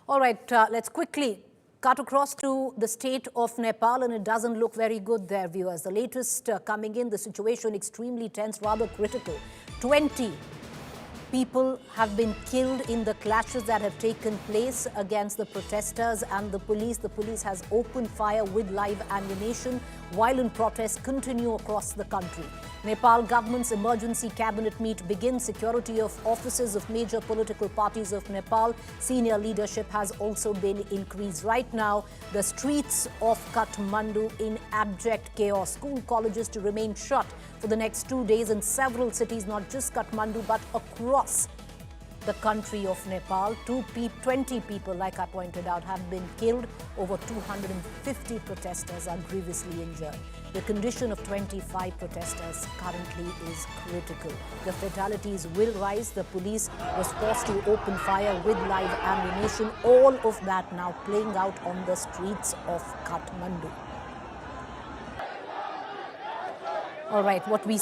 All right, let's quickly cut across to the state of Nepal, and it doesn't look very good there, viewers. The latest coming in, the situation extremely tense, rather critical. 20 people have been killed in the clashes that have taken place against the protesters and the police. The police has opened fire with live ammunition. Violent protests continue across the country. Nepal government's emergency cabinet meet begins. Security of offices of major political parties of Nepal. Senior leadership has also been increased. Right now, the streets of Kathmandu in abject chaos. School colleges to remain shut for the next 2 days in several cities, not just Kathmandu, but across the country of Nepal. 20 people, like I pointed out, have been killed. Over 250 protesters are grievously injured. The condition of 25 protesters currently is critical. The fatalities will rise. The police was forced to open fire with live ammunition. All of that now playing out on the streets of Kathmandu. All right, what we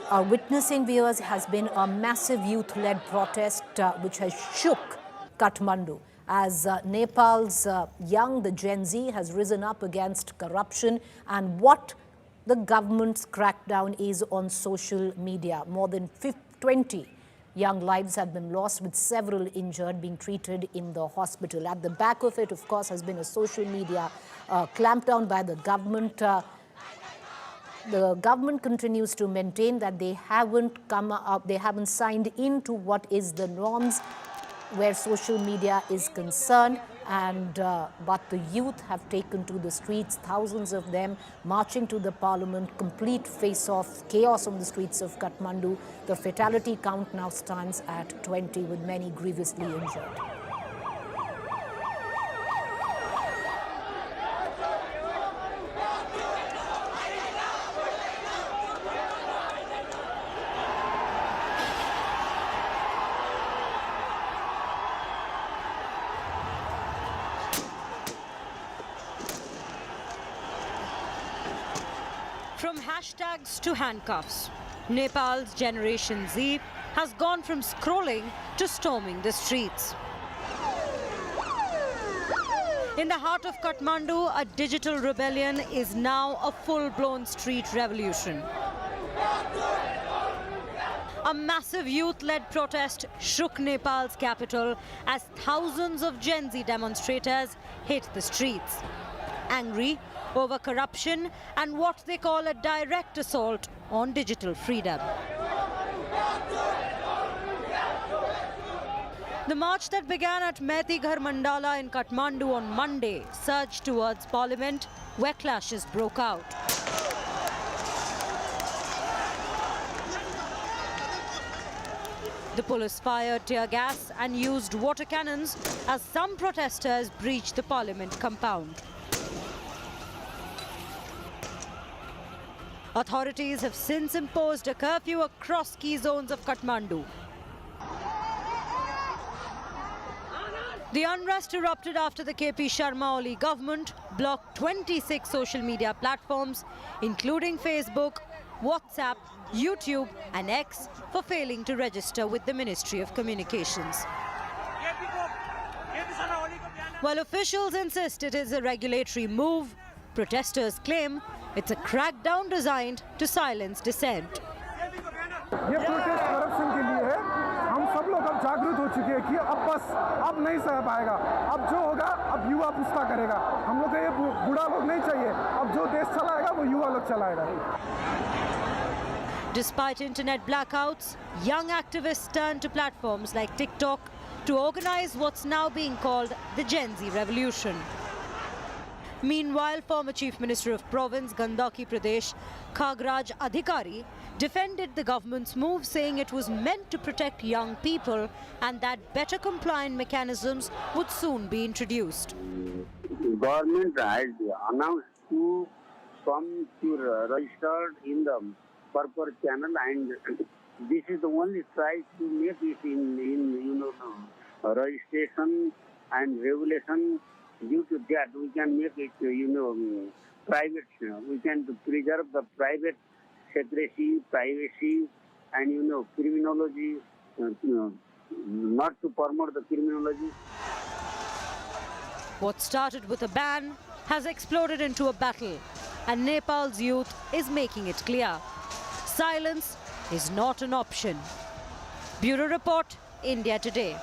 are witnessing, viewers, has been a massive youth-led protest which has shook Kathmandu as Nepal's the Gen Z has risen up against corruption and what the government's crackdown is on social media. More than 20 young lives have been lost, with several injured being treated in the hospital. At the back of it, of course, has been a social media clampdown by the government. The government continues to maintain that they haven't signed into what is the norms where social media is concerned, and but the youth have taken to the streets, thousands of them marching to the parliament, complete face-off, chaos on the streets of Kathmandu. The fatality count now stands at 20, with many grievously injured. From hashtags to handcuffs, Nepal's Generation Z has gone from scrolling to storming the streets. In the heart of Kathmandu, a digital rebellion is now a full-blown street revolution. A massive youth-led protest shook Nepal's capital as thousands of Gen Z demonstrators hit the streets, angry over corruption and what they call a direct assault on digital freedom. The march that began at Maiti Ghar Mandala in Kathmandu on Monday surged towards Parliament, where clashes broke out. The police fired tear gas and used water cannons as some protesters breached the Parliament compound. Authorities have since imposed a curfew across key zones of Kathmandu. The unrest erupted after the KP Sharma-uli government blocked 26 social media platforms, including Facebook, WhatsApp, YouTube and X, for failing to register with the Ministry of Communications. While officials insist it is a regulatory move, protesters claim it's a crackdown designed to silence dissent. ये protest corruption के लिए है। हम सब लोग अब जागरूक हो चुके हैं कि अब नहीं सह पाएगा। अब जो होगा अब युवा पुस्ता करेगा। हम लोग को ये बुरा लोग नहीं चाहिए। अब जो देश चलाएगा वो युवा लोग चलाएगा। Despite internet blackouts, young activists turned to platforms like TikTok to organize what's now being called the Gen Z revolution. Meanwhile, former Chief Minister of Province Gandaki Pradesh, Khagraj Adhikari, defended the government's move, saying it was meant to protect young people and that better compliant mechanisms would soon be introduced. Government had announced to come to register in the proper channel, and this is the only try to make it in registration and regulation. Due to that, we can make it, private. We can preserve the private secrecy, privacy, and, criminology, not to promote the criminology. What started with a ban has exploded into a battle, and Nepal's youth is making it clear. Silence is not an option. Bureau Report, India Today.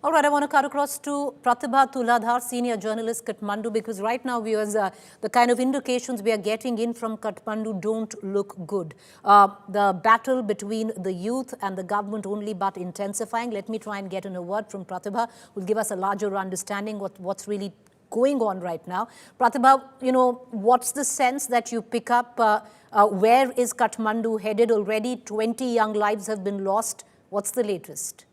All right, I want to cut across to Pratibha Tuladhar, senior journalist, Kathmandu, because right now, viewers, the kind of indications we are getting in from Kathmandu don't look good. The battle between the youth and the government only but intensifying. Let me try and get in a word from Pratibha, who will give us a larger understanding what's really going on right now. Pratibha, what's the sense that you pick up? Where is Kathmandu headed already? 20 young lives have been lost. What's the latest?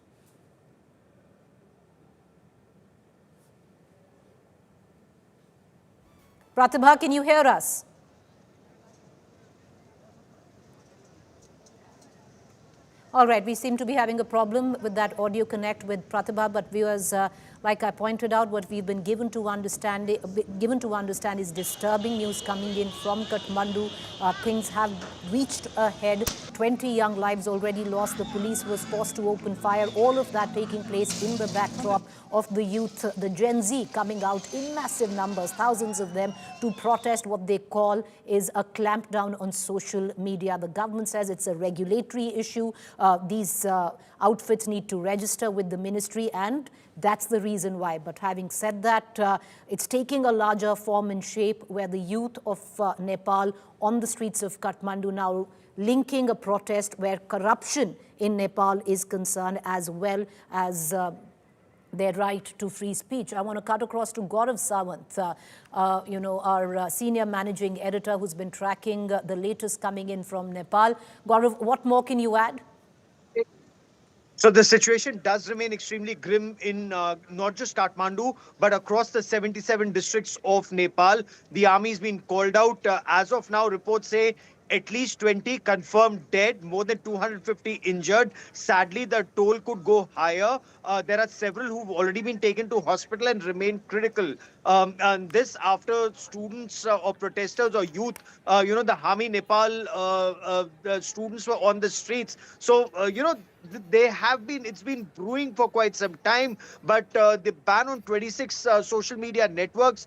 Pratibha, can you hear us? All right, we seem to be having a problem with that audio connect with Pratibha, but viewers, like I pointed out, what we've been given to understand is disturbing news coming in from Kathmandu. Things have reached a head. 20 young lives already lost. The police was forced to open fire. All of that taking place in the backdrop of the youth, the Gen Z coming out in massive numbers, thousands of them, to protest what they call is a clampdown on social media. The government says it's a regulatory issue. These outfits need to register with the ministry, and that's the reason why. But having said that, it's taking a larger form and shape where the youth of Nepal on the streets of Kathmandu now linking a protest where corruption in Nepal is concerned, as well as their right to free speech. I want to cut across to Gaurav Sawant, our senior managing editor who's been tracking the latest coming in from Nepal. Gaurav, what more can you add? So the situation does remain extremely grim in not just Kathmandu, but across the 77 districts of Nepal. The army's been called out. As of now, reports say at least 20 confirmed dead, more than 250 injured. Sadly, the toll could go higher. There are several who've already been taken to hospital and remain critical. And this after students or protesters or youth, the Hami Nepal students were on the streets. So, it's been brewing for quite some time, but the ban on 26 social media networks,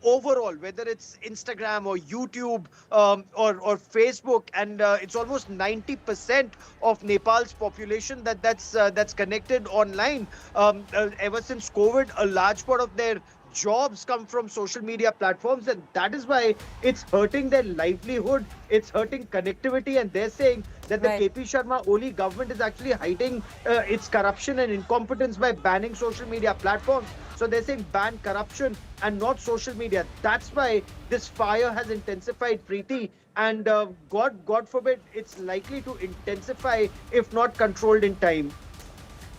overall, whether it's Instagram or YouTube or Facebook, and it's almost 90% of Nepal's population that's connected online. Ever since COVID, a large part of their jobs come from social media platforms, and that is why it's hurting their livelihood, it's hurting connectivity, and they're saying that the KP Sharma-uli government is actually hiding its corruption and incompetence by banning social media platforms. So they're saying ban corruption and not social media. That's why this fire has intensified, Preeti, and God forbid, it's likely to intensify if not controlled in time.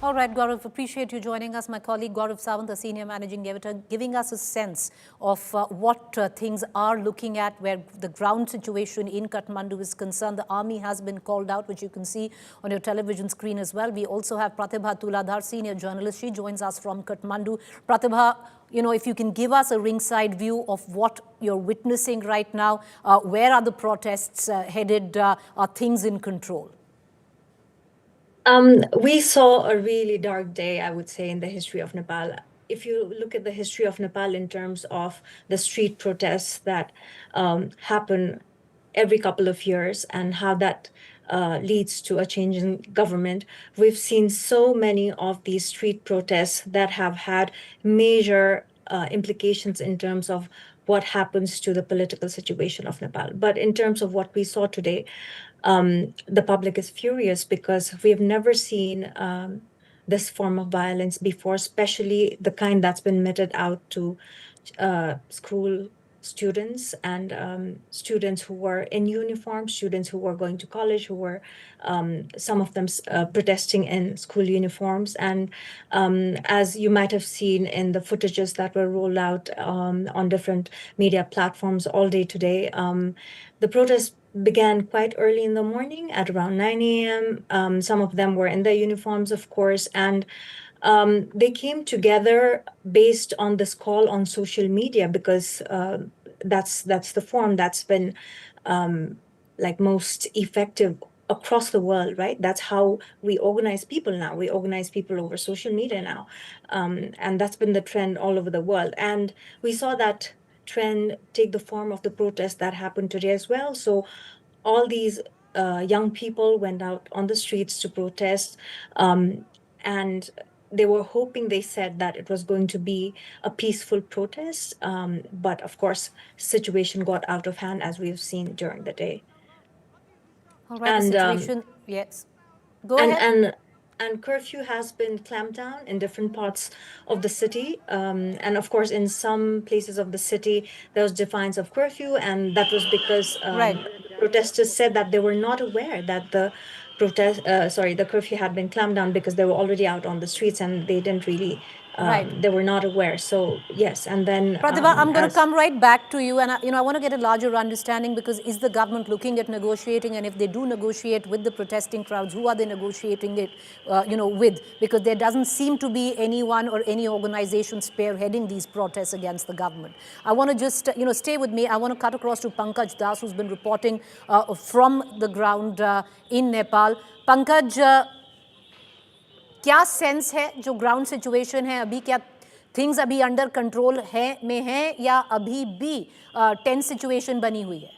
All right, Gaurav, appreciate you joining us. My colleague Gaurav Sawant, the senior managing editor, giving us a sense of what things are looking at, where the ground situation in Kathmandu is concerned. The army has been called out, which you can see on your television screen as well. We also have Pratibha Tuladhar, senior journalist. She joins us from Kathmandu. Pratibha, if you can give us a ringside view of what you're witnessing right now, where are the protests headed? Are things in control? We saw a really dark day, I would say, in the history of Nepal. If you look at the history of Nepal in terms of the street protests that happen every couple of years and how that leads to a change in government, we've seen so many of these street protests that have had major implications in terms of what happens to the political situation of Nepal. But in terms of what we saw today, the public is furious because we've never seen this form of violence before, especially the kind that's been meted out to school students and students who were in uniform, students who were going to college, who were some of them protesting in school uniforms. And as you might have seen in the footages that were rolled out on different media platforms all day today, the protests began quite early in the morning at around 9 a.m. Some of them were in their uniforms, of course, and they came together based on this call on social media because that's the form that's been most effective across the world, right? That's how we organize people now. We organize people over social media now. And that's been the trend all over the world. And we saw that trend take the form of the protest that happened today as well. So all these young people went out on the streets to protest. And they were hoping, they said, that it was going to be a peaceful protest. But of course, situation got out of hand, as we've seen during the day. All right, the situation, yes. Go and, ahead. And curfew has been clamped down in different parts of the city. And of course, in some places of the city, there was defiance of curfew. And that was because Right. protesters said that they were not aware that the the curfew had been clamped down, because they were already out on the streets and they didn't really, Right. they were not aware. So yes, and then Pratibha, I'm going to come right back to you, and I want to get a larger understanding, because is the government looking at negotiating, and if they do negotiate with the protesting crowds, who are they negotiating it, with? Because there doesn't seem to be anyone or any organization spearheading these protests against the government. I want to just stay with me. I want to cut across to Pankaj Das, who's been reporting from the ground in Nepal. Pankaj, क्या sense है जो ground situation है अभी? क्या things अभी under control है या अभी भी टेंस सिचुएशन बनी हुई है?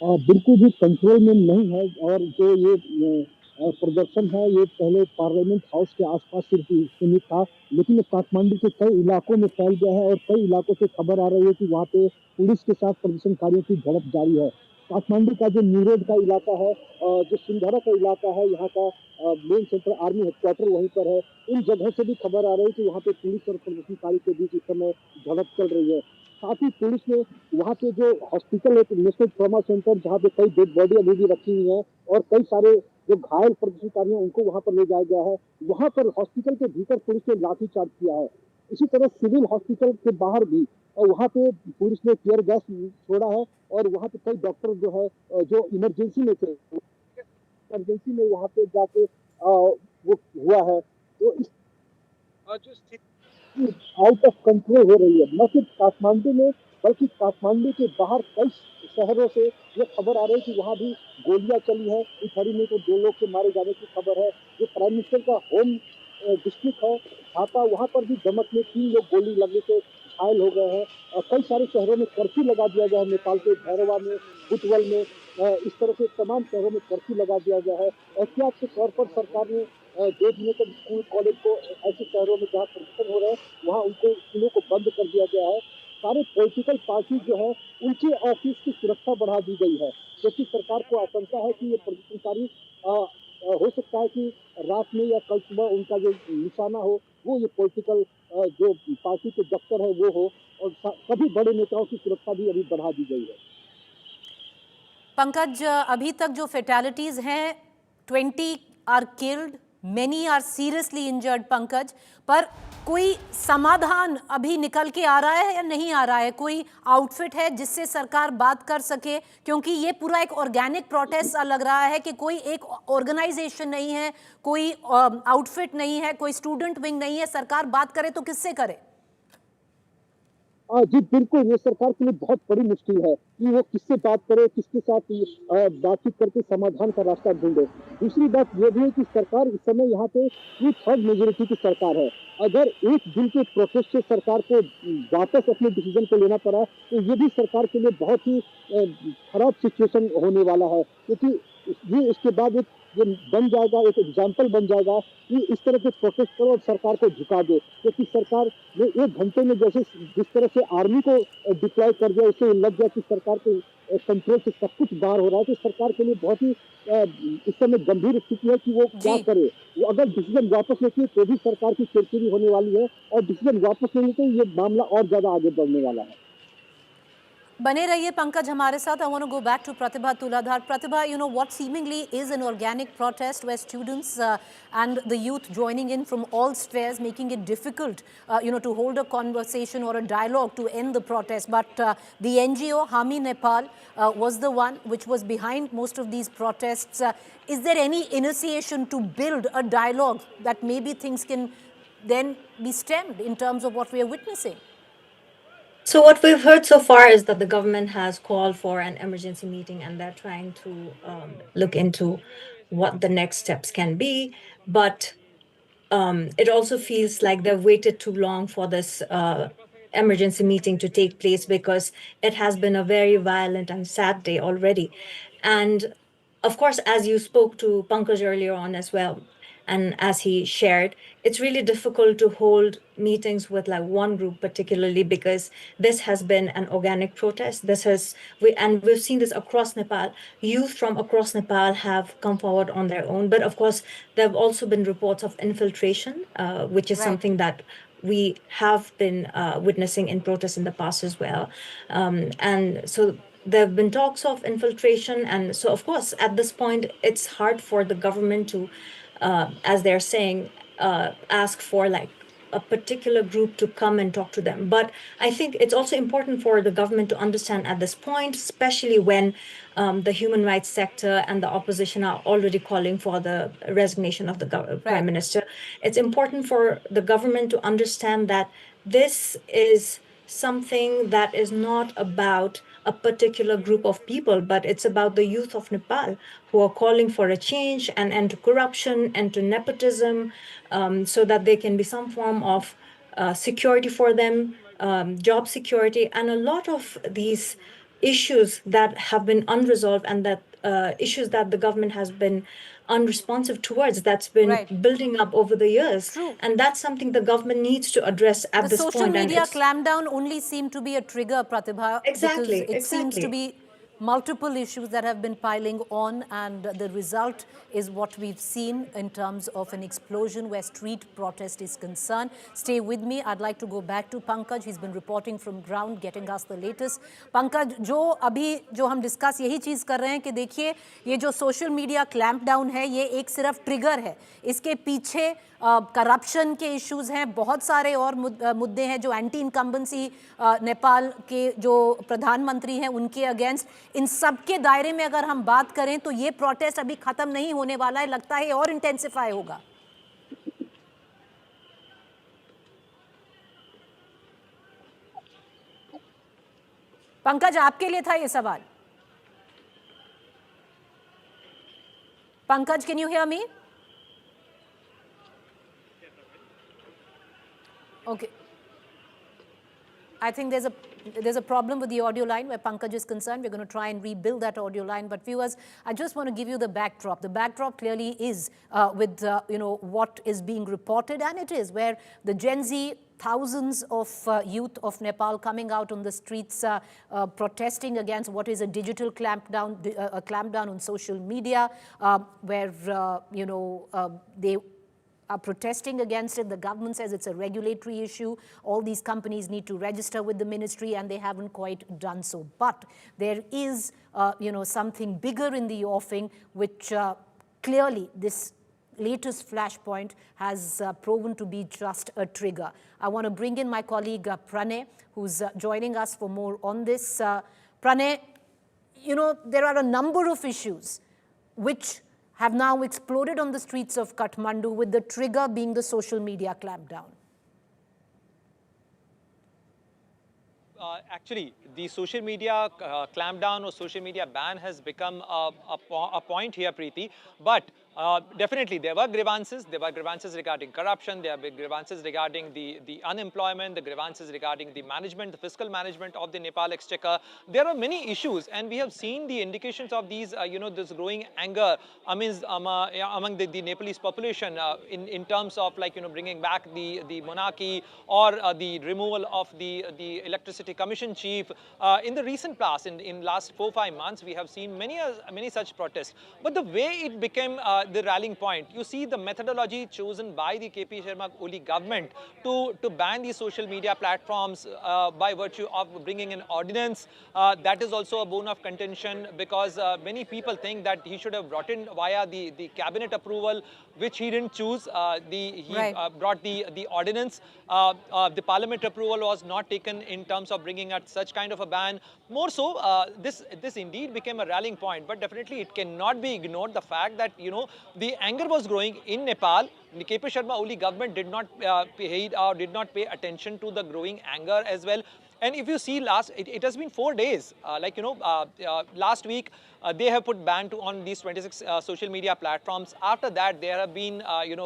बिल्कुल भी कंट्रोल में नहीं है। और जो ये प्रदर्शन है, ये पहले पार्लियामेंट हाउस के आसपास सिर्फ सीमित था, लेकिन काठमांडू के कई इलाकों में फैल गया है और कई इलाकों से खबर आ रही है कि वहाँ पे पुलिस के साथ प्रदर्शनकारियों की झड़प जारी है। काठमांडू का जो न्यू रोड का इलाका है, जो सिंधारा का इलाका है, यहाँ का मेन सेंटर आर्मी हेडक्वार्टर वहीं पर है। इन जगहों से भी खबर आ रही है कि वहाँ पे पुलिस और प्रदर्शनकारी के बीच इस समय झड़प चल रही है। साथ ही पुलिस ने वहाँ पे जो हॉस्पिटल है, नेशनल ट्रॉमा सेंटर, जहाँ पे कई डेड बॉडी अभी भी रखी हुई है और कई सारे जो घायल प्रदर्शनकारी हैं उनको वहाँ पर ले जाया गया है। वहाँ पर हॉस्पिटल के भीतर पुलिस ने लाठीचार्ज किया है। इसी तरह सिविल हॉस्पिटल के बाहर भी और वहाँ पे पुलिस ने टीयर गैस छोड़ा है और वहाँ पे कई डॉक्टर जो है, जो इमरजेंसी में थे, इमरजेंसी में वहाँ पे जाके वो हुआ है। तो इस जो स्थिति आउट ऑफ कंट्रोल हो रही है, न सिर्फ काठमांडू में बल्कि काठमांडू के बाहर कई शहरों से ये खबर आ रही है कि वहाँ भी गोलियां चली है। इस हरी में तो 2 लोग के मारे जाने की खबर है। जो प्राइम मिनिस्टर का होम डिस्ट्रिक्ट है ढाका, वहाँ पर भी दमक में 3 लोग गोली लगने से घायल हो गए हैं। और कई सारे शहरों में कर्फ्यू लगा दिया गया है। नेपाल के भैरवा में, बुटवल में, इस तरह से तमाम शहरों में कर्फ्यू लगा दिया गया है। एहतियात के तौर पर सरकार ने 2 दिनों तक स्कूल कॉलेज को ऐसे शहरों में जहाँ प्रदर्शन हो रहे हैं वहाँ उनको स्कूलों को बंद कर दिया गया है। सारे पॉलिटिकल पार्टी जो है उनके ऑफिस की सुरक्षा बढ़ा दी गई है, क्योंकि सरकार को आशंका है कि ये प्रदर्शनकारी हो सकता है कि रात में या कल सुबह उनका जो निशाना हो वो ये पॉलिटिकल जो पार्टी के दफ्तर है वो हो। और सभी बड़े नेताओं की सुरक्षा भी अभी बढ़ा दी गई है। पंकज, अभी तक जो फेटालिटीज हैं, 20 are killed, many are seriously injured Pankaj, पर कोई समाधान अभी निकल के आ रहा है या नहीं आ रहा है? कोई आउटफिट है जिससे सरकार बात कर सके? क्योंकि ये पूरा एक ऑर्गेनिक प्रोटेस्ट लग रहा है कि कोई एक ऑर्गेनाइजेशन नहीं है, कोई आउटफिट नहीं है, कोई स्टूडेंट विंग नहीं है। सरकार बात करे तो किससे करे? जी बिल्कुल, ये सरकार के लिए बहुत बड़ी मुश्किल है कि वो किससे बात करे, किसके साथ बातचीत करके समाधान का रास्ता ढूंढे। दूसरी बात ये भी है कि सरकार इस समय यहाँ पे 2/3 मेजोरिटी की सरकार है। अगर एक दिन के प्रोसेस से सरकार को वापस अपने डिसीजन को लेना पड़ा तो ये भी सरकार के लिए बहुत ही खराब सिचुएशन होने वाला है, क्योंकि ये इसके बाद एक ये बन जाएगा, एक एग्जाम्पल बन जाएगा कि इस तरह के प्रोटेस्ट करो और सरकार को झुका दो। क्योंकि सरकार ने 1 घंटे में जैसे जिस तरह से आर्मी को डिप्लॉय कर दिया, उससे लग गया कि सरकार के कंट्रोल से सब कुछ बाहर हो रहा है। तो सरकार के लिए बहुत ही इस समय गंभीर स्थिति है कि वो क्या करे। वो अगर डिसीजन वापस लेती है तो भी सरकार की किरकिरी होने वाली है, और डिसीजन वापस नहीं लेते ये मामला और ज्यादा आगे बढ़ने वाला है। बने रहिए पंकज हमारे साथ। I want to go back to Pratibha Tuladhar. Pratibha, what seemingly is an organic protest where students and the youth joining in from all spheres, making it difficult, to hold a conversation or a dialogue to end the protest. But the NGO Hami Nepal was the one which was behind most of these protests. Is there any initiation to build a dialogue that maybe things can then be stemmed in terms of what we are witnessing? So what we've heard so far is that the government has called for an emergency meeting and they're trying to look into what the next steps can be. But it also feels like they've waited too long for this emergency meeting to take place because it has been a very violent and sad day already. And of course, as you spoke to Pankaj earlier on as well, and as he shared, it's really difficult to hold meetings with like one group particularly because this has been an organic protest. And we've seen this across Nepal. Youth from across Nepal have come forward on their own, but of course, there have also been reports of infiltration, which is Right. something that we have been witnessing in protests in the past as well. And so there have been talks of infiltration. And so, of course, at this point, it's hard for the government to, as they're saying, ask for like a particular group to come and talk to them. But I think it's also important for the government to understand at this point, especially when the human rights sector and the opposition are already calling for the resignation of the prime Right. minister. It's important for the government to understand that this is something that is not about a particular group of people, but it's about the youth of Nepal who are calling for a change and end to corruption, end to nepotism, so that there can be some form of security for them, job security, and a lot of these issues that have been unresolved and that issues that the government has been unresponsive towards, that's been Right. building up over the years. True. And that's something the government needs to address The at this social point. And media it's clampdown only seemed to be a trigger, Pratibha, because exactly, it seems to exactly. be multiple issues that have been piling on, and the result is what we've seen in terms of an explosion where street protest is concerned. Stay with me. I'd like to go back to Pankaj. He's been reporting from ground, getting us the latest. Pankaj, जो हम discuss यही चीज़ कर रहे हैं कि देखिए ये जो सोशल मीडिया क्लैम्प डाउन है ये एक सिर्फ ट्रिगर है, इसके पीछे करप्शन के इश्यूज हैं, बहुत सारे और मुद्दे हैं जो एंटी इनकम्बेंसी नेपाल के जो प्रधानमंत्री हैं उनके अगेंस्ट, इन सब के दायरे में अगर हम बात करें तो ये प्रोटेस्ट अभी खत्म नहीं होने वाला है, लगता है और इंटेंसिफाई होगा। पंकज, आपके लिए था ये सवाल। Pankaj, can you hear me? Okay. I think there's a problem with the audio line where Pankaj is concerned. We're going to try and rebuild that audio line. But viewers, I just want to give you the backdrop. The backdrop clearly is with what is being reported, and it is where the Gen Z, thousands of youth of Nepal coming out on the streets protesting against what is a digital clampdown, a clampdown on social media, where they are protesting against it. The government says it's a regulatory issue. All these companies need to register with the ministry, and they haven't quite done so. But there is, something bigger in the offing, which clearly this latest flashpoint has proven to be just a trigger. I want to bring in my colleague Pranay, who's joining us for more on this. Pranay, there are a number of issues which have now exploded on the streets of Kathmandu, with the trigger being the social media clampdown. Actually, the social media clampdown or social media ban has become a point here, Preeti. But definitely, there were grievances. There were grievances regarding corruption. There were grievances regarding the unemployment, the grievances regarding the management, the fiscal management of the Nepal exchequer. There are many issues, and we have seen the indications of these, this growing anger among the Nepalese population in terms of bringing back the monarchy or the removal of the electricity commission chief. In the recent past, in last 4-5 months, we have seen many such protests. But the way it became the rallying point, you see the methodology chosen by the KP Sharma-uli government to ban these social media platforms by virtue of bringing an ordinance. That is also a bone of contention, because many people think that he should have brought in via the cabinet approval, which he didn't choose. He brought the ordinance. The parliament approval was not taken in terms of bringing out such kind of a ban. More so, this indeed became a rallying point. But definitely, it cannot be ignored, the fact that the anger was growing in Nepal. The KP Sharma-uli government did not pay attention to the growing anger as well. And if you see it has been 4 days. Last week they have put ban on these 26 social media platforms. After that, there have been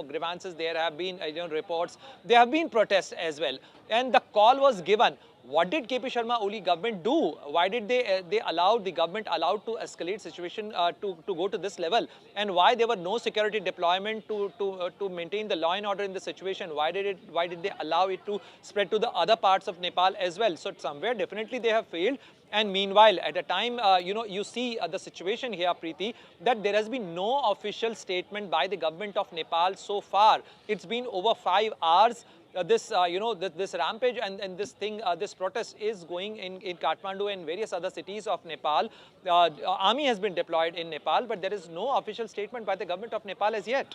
grievances. There have been reports. There have been protests as well. And the call was given. What did KP Sharma-uli government do? Why did the government allowed to escalate situation to go to this level? And why there were no security deployment to maintain the law and order in the situation? Why did they allow it to spread to the other parts of Nepal as well? So somewhere definitely they have failed. And meanwhile, at a time, you see the situation here, Preeti, that there has been no official statement by the government of Nepal so far. It's been over 5 hours. This rampage and this protest is going in Kathmandu and various other cities of Nepal. Army has been deployed in Nepal, but there is no official statement by the government of Nepal as yet.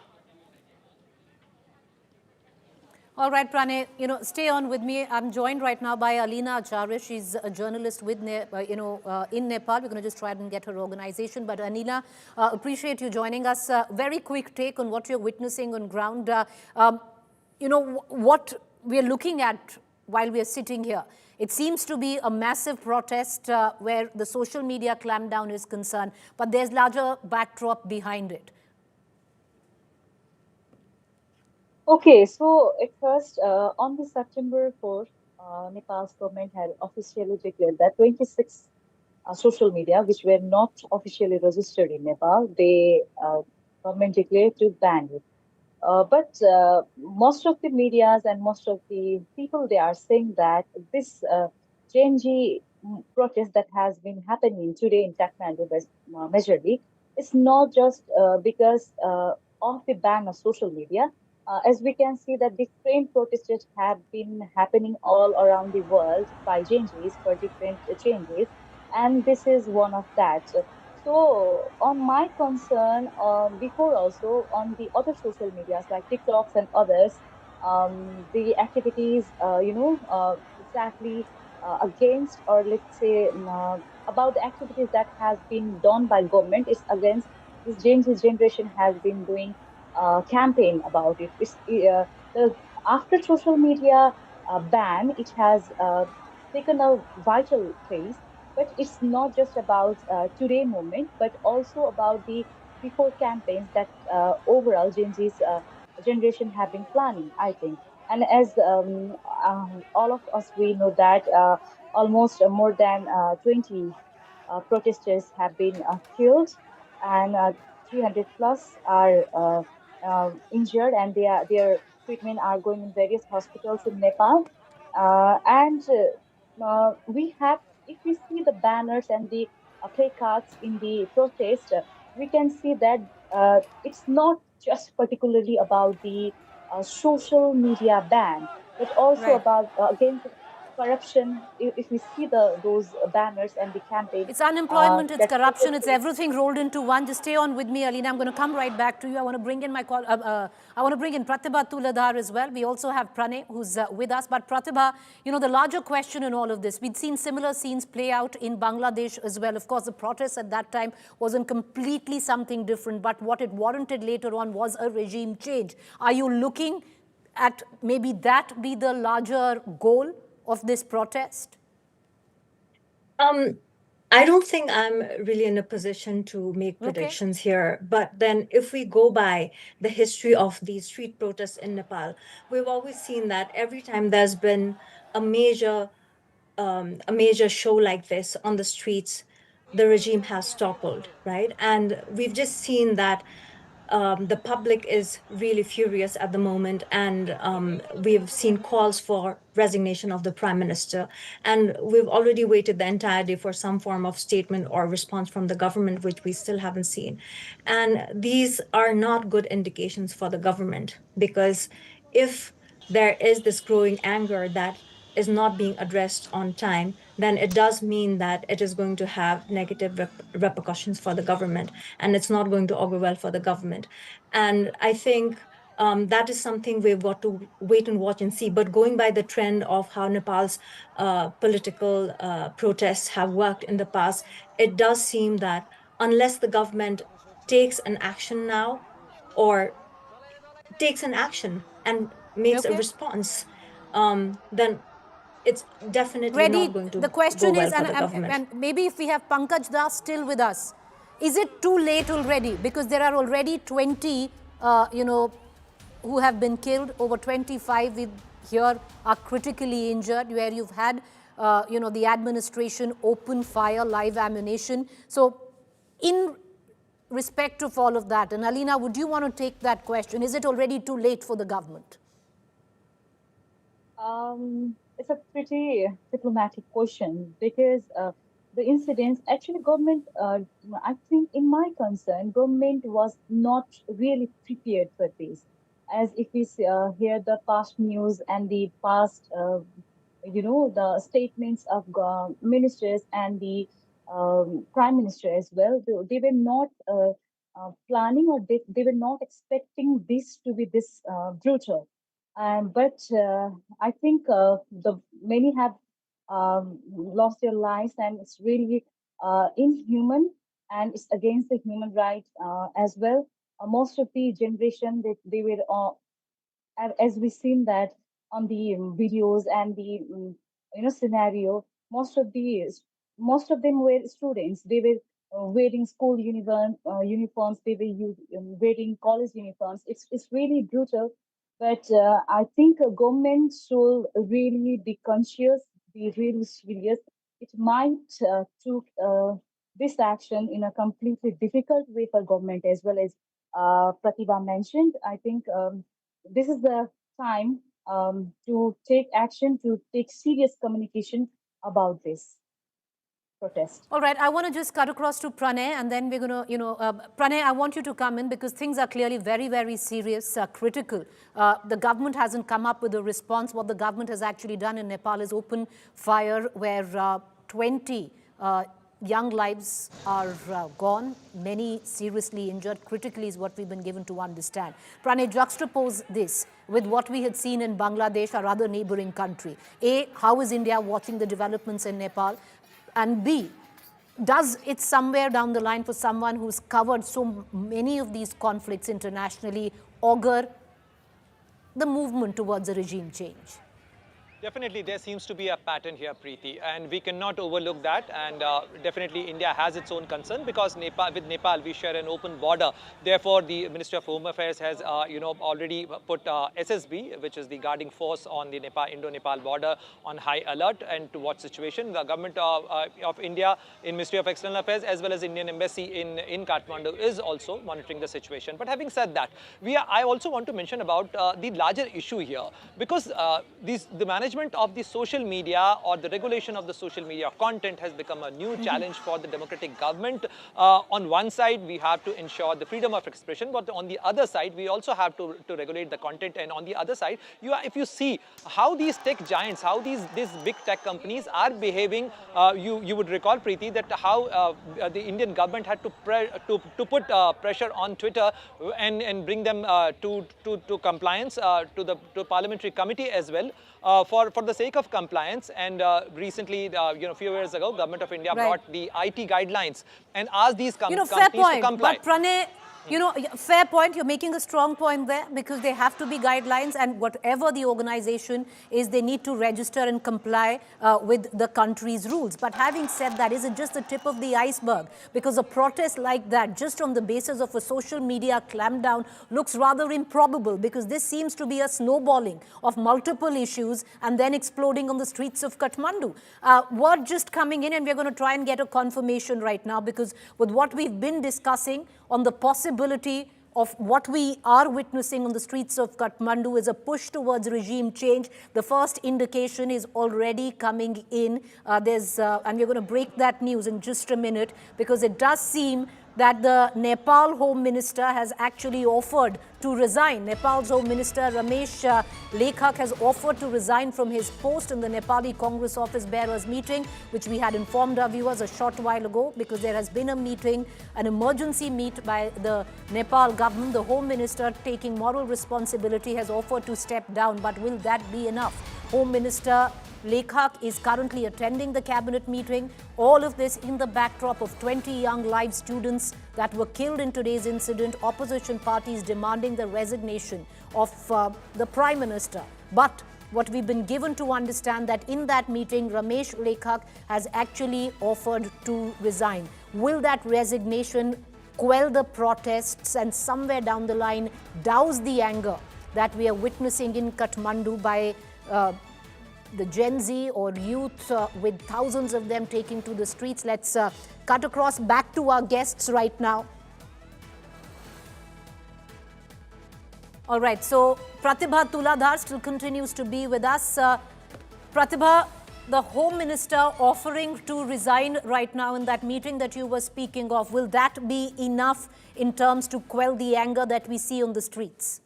All right, Pranay, stay on with me. I'm joined right now by Alina Acharya. She's a journalist with, in Nepal. We're going to just try and get her organization. But Alina, appreciate you joining us. Very quick take on what you're witnessing on ground. What we're looking at while we're sitting here. It seems to be a massive protest where the social media clampdown is concerned, but there's larger backdrop behind it. Okay, so at first, on the September 4th, Nepal's government had officially declared that 26 social media, which were not officially registered in Nepal, government declared to ban it. But most of the medias and most of the people, they are saying that this Gen protest that has been happening today in Kathmandu majorly, it's not just because of the ban of social media. As we can see that different protests have been happening all around the world by changes for different changes, and this is one of that. So, on my concern, before also on the other social medias like TikToks and others, the activities, exactly against, or let's say about the activities that has been done by government is against this Gen Z generation has been doing campaign about it. After social media ban, it has taken a vital place, but it's not just about today moment, but also about the before campaigns that overall Gen Z's generation have been planning, I think. And as all of us, we know that almost more than 20 protesters have been killed, and 300 plus are injured, and their treatment are going in various hospitals in Nepal. And we have, if we see the banners and the placards in the protest, we can see that it's not just particularly about the social media ban, but also Right. about against corruption. If we see those banners and the campaign It's unemployment, it's that corruption, it's protesters. everything rolled into one. Just stay on with me, Alina. I'm going to come right back to you. I want to bring in I want to bring in Pratibha Tuladhar as well. We also have Pranay, who's with us. But Pratibha, the larger question in all of this, we'd seen similar scenes play out in Bangladesh as well. Of course, the protest at that time wasn't completely something different, but what it warranted later on was a regime change. Are you looking at maybe that be the larger goal of this protest? I don't think I'm really in a position to make predictions here. But then if we go by the history of these street protests in Nepal, we've always seen that every time there's been a major show like this on the streets, the regime has toppled, right? And we've just seen that the public is really furious at the moment, and we've seen calls for resignation of the prime minister, and we've already waited the entire day for some form of statement or response from the government, which we still haven't seen. And these are not good indications for the government, because if there is this growing anger that is not being addressed on time, then it does mean that it is going to have negative repercussions for the government, and it's not going to augur well for the government. And I think that is something we've got to wait and watch and see. But going by the trend of how Nepal's political protests have worked in the past, it does seem that unless the government takes an action now, or takes an action and makes a response, then it's definitely Ready? not going to The go question well is, for the government. and maybe if we have Pankaj Das still with us, is it too late already? Because there are already 20, who have been killed, over 25 here are critically injured, where you've had, the administration open fire, live ammunition. So in respect of all of that, and Alina, would you want to take that question? Is it already too late for the government? It's a pretty diplomatic question because the incidents actually government. I think, in my concern, government was not really prepared for this. As if we hear the past news and the past, the statements of ministers and the prime minister as well, they were not planning, or they were not expecting this to be this brutal. But I think the many have lost their lives, and it's really inhuman, and it's against the human rights as well. Most of the generation, they were as we seen that on the videos and the scenario, most of them were students. They were wearing school uniforms. They were wearing college uniforms. It's really brutal, but I think a government should really be conscious, be really serious. It might took this action in a completely difficult way for government, as well as Pratibha mentioned. I think this is the time to take action, to take serious communication about this protest. All right, I want to just cut across to Pranay, and then we're going to, Pranay, I want you to come in because things are clearly very, very serious, critical. The government hasn't come up with a response. What the government has actually done in Nepal is open fire, where 20 young lives are gone, many seriously injured, critically is what we've been given to understand. Pranay, juxtapose this with what we had seen in Bangladesh, our other neighboring country. A, how is India watching the developments in Nepal? And B, does it somewhere down the line, for someone who's covered so many of these conflicts internationally, augur the movement towards a regime change? Definitely, there seems to be a pattern here, Preeti, and we cannot overlook that. And definitely, India has its own concern because with Nepal, we share an open border. Therefore, the Ministry of Home Affairs has, already put SSB, which is the guarding force on the Indo-Nepal border, on high alert and to watch situation. The government of India, in Ministry of External Affairs, as well as Indian Embassy in Kathmandu, is also monitoring the situation. But having said that, I also want to mention about the larger issue here, because the management of the social media or the regulation of the social media content has become a new challenge for the democratic government. On one side, we have to ensure the freedom of expression, but on the other side, we also have to regulate the content. And on the other side, if you see how these tech giants, how these big tech companies are behaving, you would recall, Preeti, that how the Indian government had to put pressure on Twitter and bring them to compliance, to the parliamentary committee as well. For the sake of compliance, and recently, a few years ago, Government of India brought the IT guidelines and asked these companies to comply. But Pranay, fair point. You're making a strong point there, because there have to be guidelines, and whatever the organization is, they need to register and comply with the country's rules. But having said that, is it just the tip of the iceberg? Because a protest like that, just on the basis of a social media clampdown, looks rather improbable, because this seems to be a snowballing of multiple issues and then exploding on the streets of Kathmandu. Word just coming in, and we're going to try and get a confirmation right now, because with what we've been discussing on the possibility of what we are witnessing on the streets of Kathmandu is a push towards regime change. The first indication is already coming in. And we're going to break that news in just a minute, because it does seem that the Nepal Home Minister has actually offered to resign. Nepal's Home Minister Ramesh Lekhak has offered to resign from his post in the Nepali Congress office bearers meeting, which we had informed our viewers a short while ago, because there has been a meeting, an emergency meet by the Nepal government. The Home Minister, taking moral responsibility, has offered to step down. But will that be enough? Home Minister Lekhak is currently attending the cabinet meeting. All of this in the backdrop of 20 young live students that were killed in today's incident. Opposition parties demanding the resignation of the Prime Minister. But what we've been given to understand that in that meeting, Ramesh Lekhak has actually offered to resign. Will that resignation quell the protests and somewhere down the line douse the anger that we are witnessing in Kathmandu by the Gen Z or youth, with thousands of them taking to the streets? Let's cut across back to our guests right now. All right, so Pratibha Tuladhar still continues to be with us. Pratibha, the Home Minister offering to resign right now in that meeting that you were speaking of, will that be enough in terms to quell the anger that we see on the streets?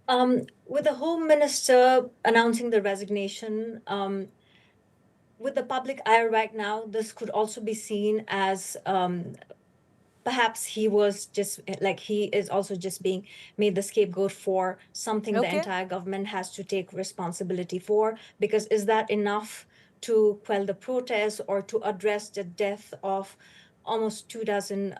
With the Home Minister announcing the resignation, with the public eye right now, this could also be seen as perhaps he was just like, he is also just being made the scapegoat for something the entire government has to take responsibility for. Because is that enough to quell the protests or to address the death of almost 2,000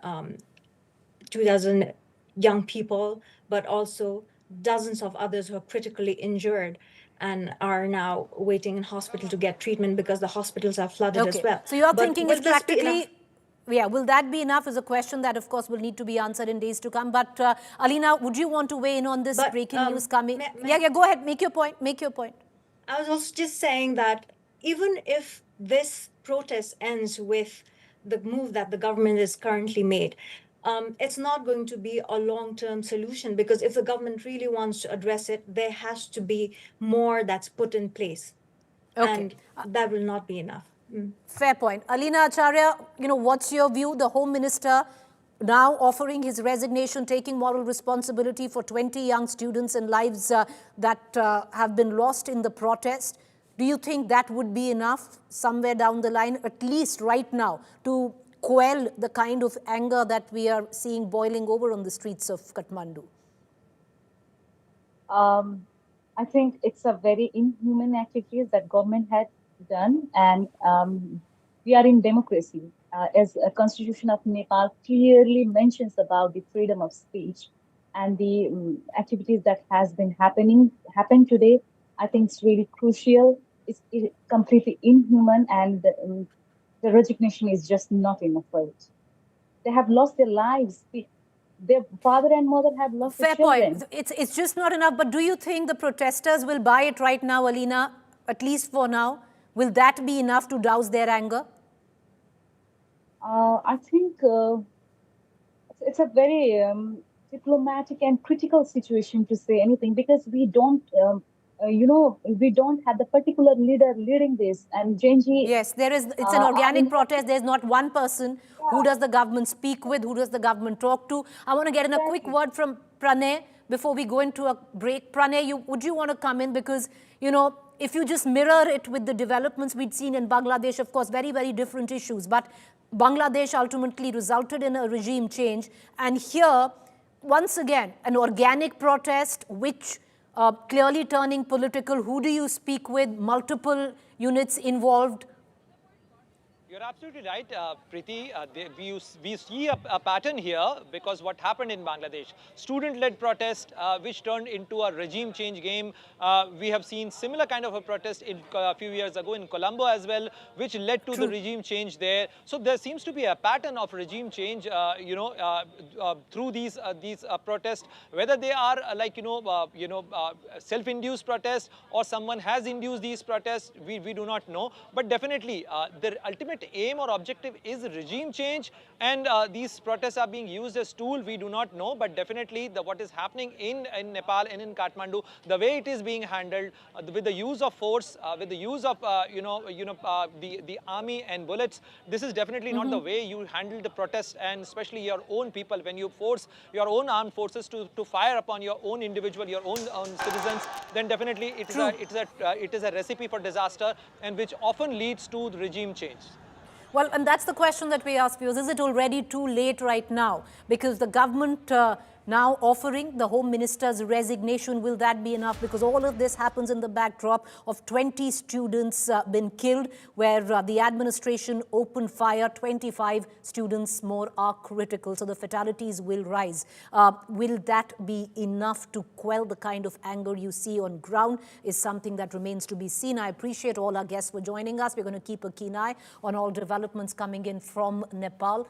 young people, but also dozens of others who are critically injured and are now waiting in hospital to get treatment because the hospitals are flooded as well. So you're thinking it's practically... Yeah, will that be enough is a question that, of course, will need to be answered in days to come. But Alina, would you want to weigh in on this breaking news coming? Yeah, go ahead. Make your point. Make your point. I was also just saying that even if this protest ends with the move that the government has currently made, it's not going to be a long-term solution, because if the government really wants to address it, there has to be more that's put in place. And that will not be enough. Fair point. Alina Acharya, what's your view? The Home Minister now offering his resignation, taking moral responsibility for 20 young students and lives that have been lost in the protest. Do you think that would be enough somewhere down the line, at least right now, to quell the kind of anger that we are seeing boiling over on the streets of Kathmandu? I think it's a very inhuman activities that government had done, and we are in democracy. As a constitution of Nepal clearly mentions about the freedom of speech, and the activities that has been happened today, I think it's really crucial. It's completely inhuman, and the resignation is just not enough for it. They have lost their lives. Their father and mother have lost their children. Fair point. It's just not enough. But do you think the protesters will buy it right now, Alina, at least for now? Will that be enough to douse their anger? I think it's a very diplomatic and critical situation to say anything, because we don't, we don't have the particular leader leading this. And Genji... Yes, it's an organic protest. There's not one person. Who does the government speak with? Who does the government talk to? I want to get in a quick word from Pranay before we go into a break. Pranay, would you want to come in? Because, if you just mirror it with the developments we'd seen in Bangladesh, of course, very, very different issues. But Bangladesh ultimately resulted in a regime change. And here, once again, an organic protest, which clearly turning political. Who do you speak with? Multiple units involved. You're absolutely right, Preeti. We see a pattern here, because what happened in Bangladesh, student-led protest, which turned into a regime change game. We have seen similar kind of a protest a few years ago in Colombo as well, which led to the regime change there. So there seems to be a pattern of regime change, through these protests, whether they are self-induced protests or someone has induced these protests. We do not know, but definitely the ultimate aim or objective is regime change, and these protests are being used as tool. We do not know, but definitely what is happening in Nepal and in Kathmandu, the way it is being handled, with the use of force, with the use of the army and bullets, this is definitely not the way you handle the protest, and especially your own people. When you force your own armed forces to fire upon your own individual, your own citizens, then definitely it is a recipe for disaster, and which often leads to the regime change. Well, and that's the question that we ask viewers. Is it already too late right now? Because the government now offering the Home Minister's resignation. Will that be enough? Because all of this happens in the backdrop of 20 students been killed, where the administration opened fire. 25 students more are critical. So the fatalities will rise. Will that be enough to quell the kind of anger you see on ground is something that remains to be seen. I appreciate all our guests for joining us. We're going to keep a keen eye on all developments coming in from Nepal.